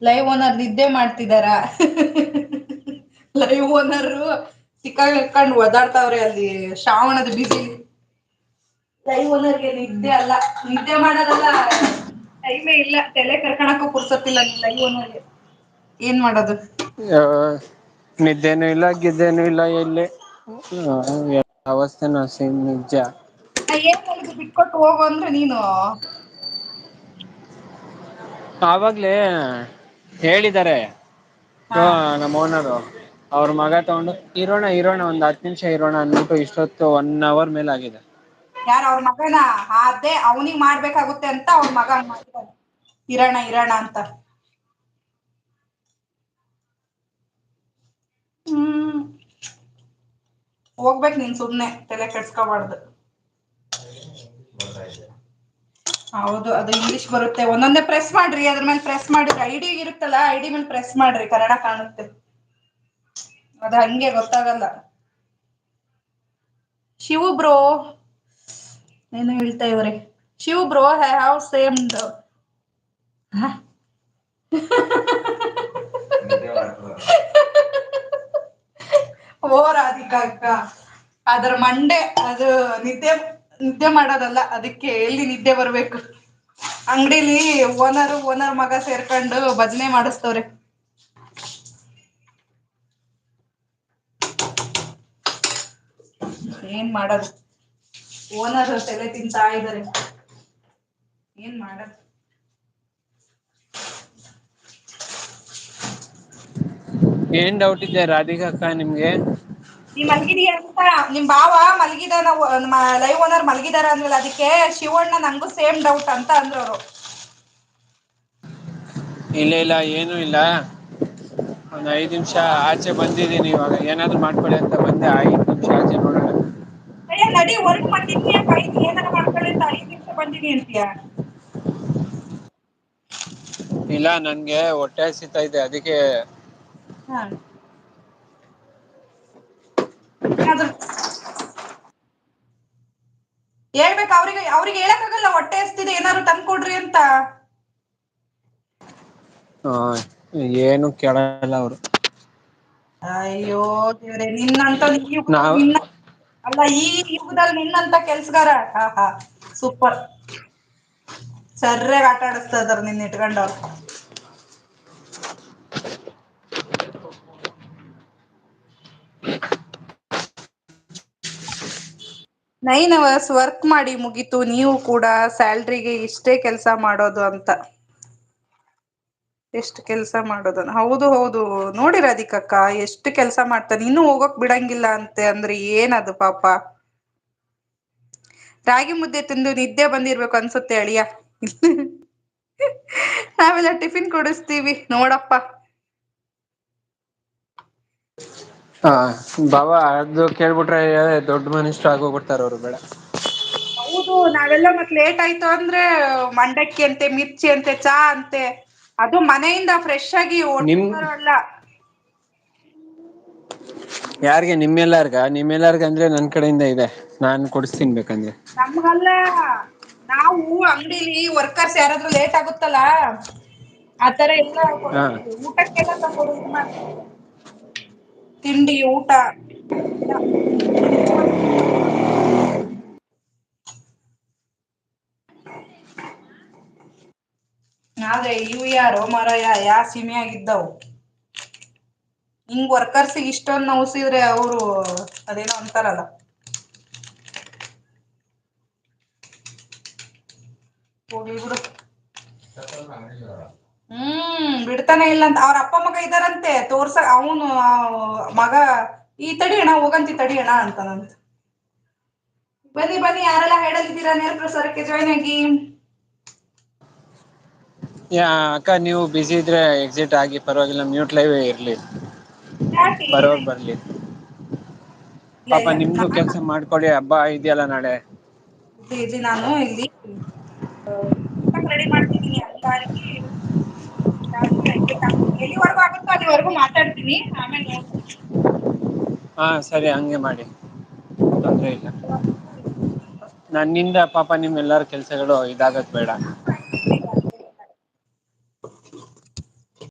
Live owner ನಿದ್ದೆ ಮಾಡ್ತಿದಾರ. Live owner ಸಿಕ್ಕಾಕೊಂಡ್ ಓದಾಡ್ತಾವ್ರೆ ಅಲ್ಲಿ ಶ್ರಾವಣದ ಬೀದಿಲಿ. ಲೈವ್ ಓನರ್ಗೆ ನಿದ್ದೆ ಅಲ್ಲ, ನಿದ್ದೆ ಮಾಡೋದಲ್ಲ, ಟೈಮೇ ಇಲ್ಲ, ತಲೆ ಕೆರ್ಕಣಕ್ಕೂ ಪುರ್ಸೊತ್ತಿಲ್ಲ ಲೈವ್ ಓನರ್ಗೆ. ಏನ್ ಮಾಡೋದು? ನಿದ್ದೇನು ಇಲ್ಲ ಗಿದ್ದೇನು ಇಲ್ಲ ಎಲ್ಲಿ ಅವಸ್ಥೆ ಸೇಮ್ ನಿಜ. ಏನ್ ಹೇಳಿದು ಬಿಟ್ಕೊಟ್ಟು ಹೋಗು ಅಂದ್ರೆ ನೀನು. ಆವಾಗ್ಲೇ ಹೇಳಿದ್ದಾರೆ ಹಾ ನಮ್ಮ ಓನರು. ಅವ್ರ ಮಗ ತಗೊಂಡು ಇರೋಣ ಒಂದ್ 10 ನಿಮಿಷ ಇರೋಣ ಅಂದ್ಬಿಟ್ಟು ಇಷ್ಟೊತ್ತು 1 ಅವರ್ ಮೇಲೆ ಆಗಿದೆ. ಯಾರ ಅವ್ರ ಮಗನ? ಅದೇ ಅವ್ನಿಗ್ ಮಾಡ್ಬೇಕಾಗುತ್ತೆ ಅಂತ ಅವ್ರ ಮಗ ಹಂಗ್ ಮಾಡಿದಾನೆ. ಇರೋಣ ಅಂತ. ಹೋಗ್ಬೇಕ್ ನೀನ್ ಸುಮ್ನೆ ತಲೆ ಕೆಡ್ಸ್ಕೋಬಾರ್ದು. ಹೌದು, ಅದು ಇಂಗ್ಲಿಷ್ ಬರುತ್ತೆ. ಒಂದೊಂದೇ ಪ್ರೆಸ್ ಮಾಡ್ರಿ, ಅದ್ರ ಮೇಲೆ ಪ್ರೆಸ್ ಮಾಡಿದ್ರೆ ಐಡಿ ಇರುತ್ತಲ್ಲಾ, ಐಡಿ ಮೇಲೆ ಪ್ರೆಸ್ ಮಾಡ್ರಿ, ಕನ್ನಡ ಕಾಣುತ್ತೆ. ಅದ ಹಂಗೆ ಗೊತ್ತಾಗಲ್ಲ. ಶಿವು ಬ್ರೋ ಏನು ಹೇಳ್ತಾ ಇವ್ರೆ. ಶಿವು ಬ್ರೋ ಹ್ಯಾವ್ ಸೇಮ್ಡ್ ಓ ರಾಧಿಕಾ ಅಕ್ಕ, ಅದರ ಮಂಡೆ ಅದು ನಿದ್ದೆ ಮಾಡೋದಲ್ಲ, ಅದಕ್ಕೆ ಎಲ್ಲಿ ನಿದ್ದೆ ಬರ್ಬೇಕು. ಅಂಗಡಿಲಿ ಓನರ್ ಮಗ ಸೇರ್ಕೊಂಡು ಭಜನೆ ಮಾಡಿಸ್ತವ್ರೆ. ಏನ್ ಮಾಡದು, ಓನರ್ ತಲೆ ತಿಂತಾ ಇದ್ದಾರೆ. ಏನ್ ಮಾಡದು? ಏನ್ ಡೌಟ್ ಇದೆ ರಾಧಿಕಾ ಅಕ್ಕ ನಿಮ್ಗೆ? ನೀ ಮಲ್ಗಿದೀಯ ಅಂತ ನಿಮ್ ಬಾವ ಮಲ್ಗಿದಾನ, ಲೈವ್ ಓನರ್ ಮಲ್ಗಿದಾರ ಅಂದ್ರಲ್ಲ, ಅದಕ್ಕೆ ಶಿವಣ್ಣ ನಂಗು ಸೇಮ್ ಡೌಟ್ ಅಂತ ಅಂದ್ರವರು. ಇಲ್ಲ ಏನು ಇಲ್ಲ. ಒಂದ್ 5 ನಿಮಿಷ ಆಚೆ ಬಂದಿದ್ದೀನಿ, ಇವಾಗ ಏನಾದ್ರು ಮಾಡ್ಕೊಳ್ಳಿ ಅಂತ ಬಂದೆ. 5 ನಿಮಿಷ ಆಚೆ ನೋಡೋಣ. ಅಯ್ಯ ನಡಿ ಹೊರ್ಗು, ಮತ್ತೆ ಇನ್ಯಾಕ ಏನಾರ ಮಾಡ್ಕೊಳ್ಳಿ ಅಂತ 5 ನಿಮಿಷ ಬಂದಿನಿ ಅಂತೀಯ. ಇಲ್ಲ ನನ್ಗೆ ಹೊಟ್ಟೆ ಹಸಿತಾ ಇದೆ ಅದಕ್ಕೆ. ಹಾ ಏನಾದ್ರು ಹೇಳ್ಬೇಕು ಅವ್ರಿಗೆ ಹೇಳಕ್ಕಾಗಲ್ಲ ಹೊಟ್ಟೆ ಹಸ್ತಿದೆ ಏನಾದ್ರು ತಂದ್ಕೊಡ್ರಿ ಅಂತ. ಹಾ ಏನು ಕೇಳಲ್ಲ ಅವರು. ಅಯ್ಯೋ ದೇವ್ರೆ, ನಿನ್ನಂತ ನಾವ್ ಅಲ್ಲ ಈ ಯುಗದಲ್ಲಿ ನಿನ್ನಂತ ಕೆಲ್ಸಗಾರ ಸೂಪರ್. ಸರ್ಯಾಗ ಆಟ ಆಡಸ್ತಾ ಇದಾರ ನಿನ್ ಇಟ್ಕೊಂಡ್ ಅವ್ರು.9 hours ವರ್ಕ್ ಮಾಡಿ ಮುಗೀತು, ನೀವು ಕೂಡ ಸ್ಯಾಲ್ರಿಗೆ ಇಷ್ಟೇ ಕೆಲ್ಸ ಮಾಡೋದು ಅಂತ. ಎಷ್ಟು ಕೆಲ್ಸ ಮಾಡೋದನ್ನ, ಹೌದು ನೋಡಿ ರಾಧಿಕಕ್ಕ ಎಷ್ಟು ಕೆಲ್ಸ ಮಾಡ್ತಾನೆ, ಇನ್ನುೂ ಹೋಗಕ್ ಬಿಡಂಗಿಲ್ಲ ಅಂತೆ ಅಂದ್ರೆ ಏನದು ಪಾಪ. ರಾಗಿ ಮುದ್ದೆ ತಿಂದು ನಿದ್ದೆ ಬಂದಿರ್ಬೇಕು ಅನ್ಸುತ್ತೆ ಅಳಿಯ. ನಾವೆಲ್ಲ ಟಿಫಿನ್ ಕೊಡಿಸ್ತೀವಿ ನೋಡಪ್ಪ. ಹಾ ಬಾಬಾ ಅದು ಕೇಳ್ಬಿಟ್ರೆ ದೊಡ್ಡ ಮನುಷ್ಯರು ಆಗೋಗ್ಬಿಡ್ತಾರ ಅವ್ರು, ಬೇಡ. ಹೌದು, ನಾವೆಲ್ಲ ಮತ್ ಲೇಟ್ ಆಯ್ತು ಅಂದ್ರೆ ಮಂಡಕ್ಕಿ ಅಂತೆ, ಮಿರ್ಚಿ ಅಂತೆ, ಚಾ ಅಂತೆ. ಅದು ಮನೆಯಿಂದ ಫ್ರೆಶ್ ಆಗಿ ನಿಮ್ ಹೋಟೆಲ್ ತರ ಅಲ್ಲ. ಯಾರ್ಗೆ ನಿಮ್ಮೆಲ್ಲಾರ್ಗ ಅಂದ್ರೆ ನನ್ ಕಡೆಯಿಂದ ಇದೆ, ನಾನ್ ಕೊಡಸ್ತೀನ್ ಬೇಕಂದ್ರೆ. ನಮ್ಗಲ್ಲ, ನಾವು ಅಂಗಡಿಲಿ ವರ್ಕರ್ಸ್ ಯಾರಾದ್ರೂ ಲೇಟ್ ಆಗುತ್ತಲ್ಲ, ಆತರ ಎಲ್ಲಾ ಹಾ ಕೊಡಿಸ್ತೀವಿ. ಊಟಕ್ಕೆಲ್ಲ ತಂದು ಇದು ಮಾಡ್ತೀವಿ. ತಿಂಡಿ ಊಟ ಎಲ್ಲ ಆದ್ರೆ ಇವು ಯಾರೋ ಮಾರಾಯ, ಯಾ ಸೀಮೆ ಹಿಂಗ್ ವರ್ಕರ್ಸಿಗೆ ಇಷ್ಟೊಂದು ನೌಸಿದ್ರೆ ಅವರು ಅದೇನೋ ಅಂತಾರಲ್ಲ. ಹೋಗ್ಲಿ ಬಿಡು. ಬಿಡ್ತಾನೆ ಇಲ್ಲ ಅಂತ ಅವ್ರ ಅಪ್ಪ ಮಗ ಇದ್ದಾರಂತೆ ಅವನು ಮಗ. ಈ ತಡಿಯಣ ಹೋಗಂತಿ ತಡಿಯಣ ಅಂತಾನಂತೆ. ಬನ್ನಿ ಯಾರೆಲ್ಲಾ ಹೇಳಲಿದ್ದೀರಾ ನೇರ ಪ್ರಸಾರಕ್ಕೆ ಜಾಯ್ನ್ ಆಗಿ. ಅಕ್ಕ ನೀವು ಬಿಸಿ ಇದ್ರೆ ಎಕ್ಸಿಟ್ ಆಗಿ ಪರವಾಗಿಲ್ಲ, ಮ್ಯೂಟ್ ಲೈವ್ ಇರ್ಲಿ. ಯಾಕೆ ಬರೋರ್ ಏನಾಯ್ತು? ಬರ್ಲಿ. ಇಲ್ಲ ಪಾಪ ಇಲ್ಲ ನಿಮ್ದು ಕೆಲ್ಸ ಮಾಡ್ಕೊಡಿ, ಹಬ್ಬ ಇದೆಯಲ್ಲ ನಾಳೆ. ನಾನು ಇಲ್ಲಿ ಊಟಕ್ ರೆಡಿ ಮಾಡ್ತಿದ್ದೀನಿ ಹಂಗಾಗಿ. ಎಲ್ಲಿವರೆಗೂ ಆಗುತ್ತೋ ಅಲ್ಲಿವರೆಗೂ ಮಾತಾಡ್ತೀನಿ, ಆಮೇಲೆ ನೋಡ್ತೀನಿ. ಹಾ ಸರಿ ಹಂಗೆ ಮಾಡಿ, ತೊಂದ್ರೆ ಇಲ್ಲ. ನನ್ನಿಂದ ಪಾಪ ನಿಮ್ ಎಲ್ಲಾರ ಕೆಲ್ಸಗಳು ಇದಾಗದ್ ಬೇಡ.